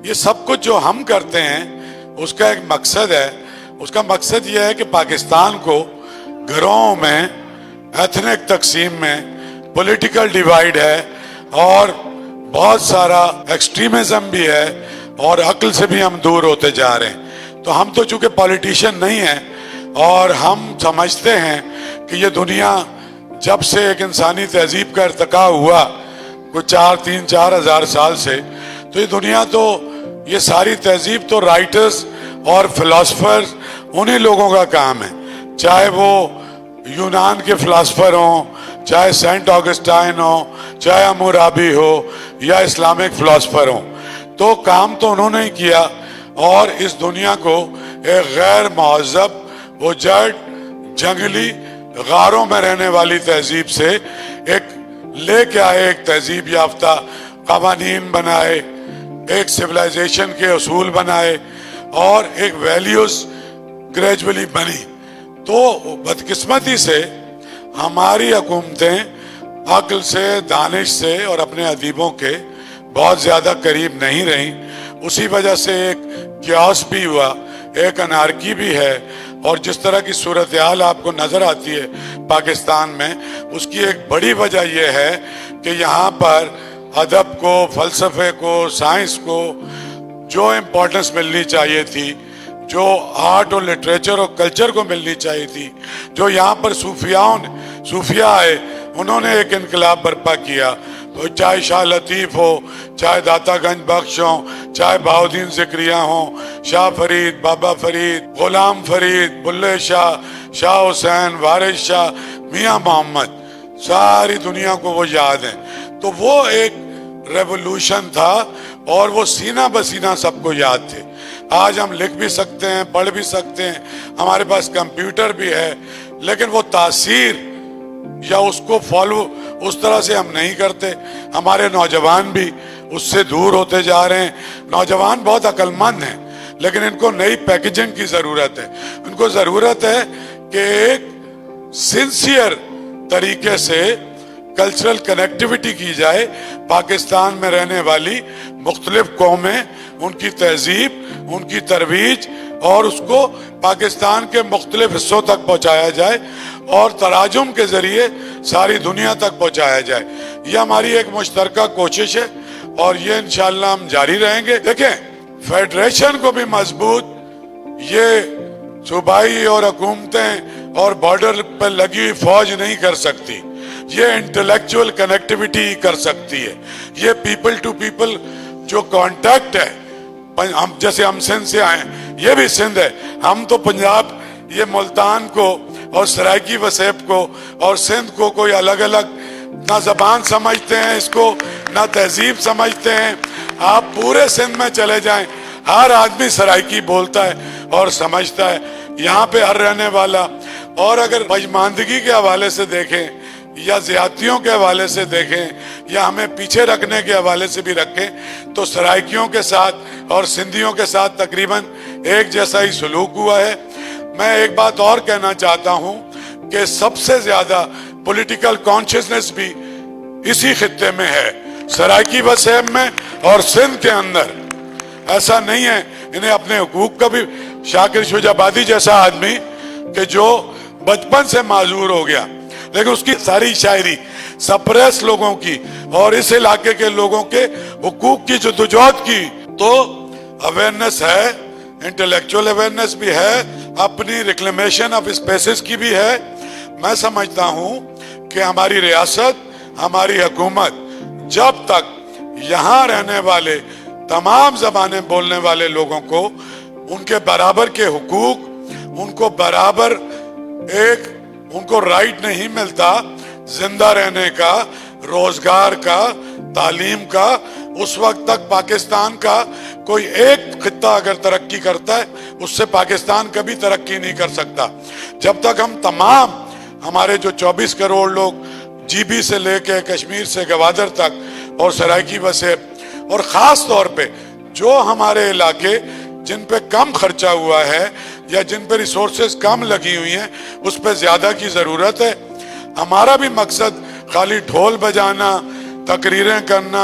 یہ سب کچھ جو ہم کرتے ہیں اس کا ایک مقصد ہے. اس کا مقصد یہ ہے کہ پاکستان کو گھروں میں ایتھنک تقسیم میں پولیٹیکل ڈیوائیڈ ہے اور بہت سارا ایکسٹریمزم بھی ہے اور عقل سے بھی ہم دور ہوتے جا رہے ہیں. تو ہم تو چونکہ پولیٹیشین نہیں ہیں اور ہم سمجھتے ہیں کہ یہ دنیا جب سے ایک انسانی تہذیب کا ارتقا ہوا کوئی 4 ہزار سال سے، تو یہ دنیا تو یہ ساری تہذیب تو رائٹرز اور فلاسفرز انہی لوگوں کا کام ہے، چاہے وہ یونان کے فلاسفر ہوں، چاہے سینٹ آگسٹائن ہو، چاہے حمورابی ہو یا اسلامک فلاسفر ہوں. تو کام تو انہوں نے ہی کیا اور اس دنیا کو ایک غیر مہذب اجڑ جنگلی غاروں میں رہنے والی تہذیب سے ایک لے کے آئے، ایک تہذیب یافتہ قوانین بنائے، ایک سویلائزیشن کے اصول بنائے اور ایک ویلیوز گریجولی بنی. تو بدقسمتی سے ہماری حکومتیں عقل سے، دانش سے اور اپنے ادیبوں کے بہت زیادہ قریب نہیں رہیں. اسی وجہ سے ایک کیاس بھی ہوا، ایک انارکی بھی ہے، اور جس طرح کی صورتحال آپ کو نظر آتی ہے پاکستان میں، اس کی ایک بڑی وجہ یہ ہے کہ یہاں پر ادب کو، فلسفے کو، سائنس کو جو امپورٹنس ملنی چاہیے تھی، جو آرٹ اور لٹریچر اور کلچر کو ملنی چاہیے تھی، جو یہاں پر صوفیاء آئے، انہوں نے ایک انقلاب برپا کیا. چاہے شاہ لطیف ہو، چاہے داتا گنج بخش ہوں، چاہے بہاؤالدین ذکریہ ہوں، شاہ فرید، بابا فرید، غلام فرید، بلے شاہ، شاہ حسین، وارث شاہ، میاں محمد، ساری دنیا کو وہ یاد ہیں. تو وہ ایک ریولوشن تھا اور وہ سینہ بسینہ سب کو یاد تھے. آج ہم لکھ بھی سکتے ہیں، پڑھ بھی سکتے ہیں، ہمارے پاس کمپیوٹر بھی ہے، لیکن وہ تاثیر یا اس کو فالو اس طرح سے ہم نہیں کرتے. ہمارے نوجوان بھی اس سے دور ہوتے جا رہے ہیں. نوجوان بہت عقل مند ہیں لیکن ان کو نئی پیکیجنگ کی ضرورت ہے. ان کو ضرورت ہے کہ ایک سنسیئر طریقے سے کلچرل کنیکٹیوٹی کی جائے پاکستان میں رہنے والی مختلف قومیں، ان کی تہذیب، ان کی ترویج، اور اس کو پاکستان کے مختلف حصوں تک پہنچایا جائے اور تراجم کے ذریعے ساری دنیا تک پہنچایا جائے. یہ ہماری ایک مشترکہ کوشش ہے اور یہ انشاءاللہ ہم جاری رہیں گے. دیکھیں، فیڈریشن کو بھی مضبوط یہ صوبائی اور حکومتیں اور بارڈر پر لگی ہوئی فوج نہیں کر سکتی. یہ انٹلیکچول کنیکٹیوٹی کر سکتی ہے. یہ پیپل ٹو پیپل جو کانٹیکٹ ہے، ہم جیسے ہم سندھ سے آئے ہیں، یہ بھی سندھ ہے، ہم تو پنجاب، یہ ملتان کو اور سرائکی وسیب کو اور سندھ کو کوئی الگ الگ نہ زبان سمجھتے ہیں، اس کو نہ تہذیب سمجھتے ہیں. آپ پورے سندھ میں چلے جائیں، ہر آدمی سرائکی بولتا ہے اور سمجھتا ہے یہاں پہ ہر رہنے والا. اور اگر پجماندگی کے حوالے سے دیکھیں یا زیادتیوں کے حوالے سے دیکھیں یا ہمیں پیچھے رکھنے کے حوالے سے بھی رکھیں تو سرائکیوں کے ساتھ اور سندھیوں کے ساتھ تقریباً ایک جیسا ہی سلوک ہوا ہے. میں ایک بات اور کہنا چاہتا ہوں کہ سب سے زیادہ پولیٹیکل کانشسنس بھی اسی خطے میں ہے، سرائکی وسیب میں اور سندھ کے اندر. ایسا نہیں ہے انہیں اپنے حقوق کا بھی. شاکر شجابادی جیسا آدمی کہ جو بچپن سے معذور ہو گیا لیکن اس کی ساری شاعری سپریس لوگوں کی اور اس علاقے کے لوگوں کے حقوق کی جدوجہد کی. تو اویئرنس ہے، انٹلیکچول اویئرنس بھی ہے، اپنی ریکلیمیشن آف اسپیسز کی بھی ہے. میں سمجھتا ہوں کہ ہماری ریاست، ہماری حکومت جب تک یہاں رہنے والے تمام زبانیں بولنے والے لوگوں کو ان کے برابر کے حقوق، ان کو برابر ان کو رائٹ نہیں ملتا زندہ رہنے کا، روزگار کا، تعلیم کا، اس وقت تک پاکستان کا کوئی ایک خطہ اگر ترقی کرتا ہے اس سے پاکستان کبھی ترقی نہیں کر سکتا. جب تک ہم تمام ہمارے جو 24 کروڑ لوگ جی بی سے لے کے کشمیر سے گوادر تک اور سرائکی وسیب اور خاص طور پہ جو ہمارے علاقے جن پہ کم خرچہ ہوا ہے یا جن پہ ریسورسز کم لگی ہوئی ہیں اس پہ زیادہ کی ضرورت ہے. ہمارا بھی مقصد خالی ڈھول بجانا، تقریریں کرنا،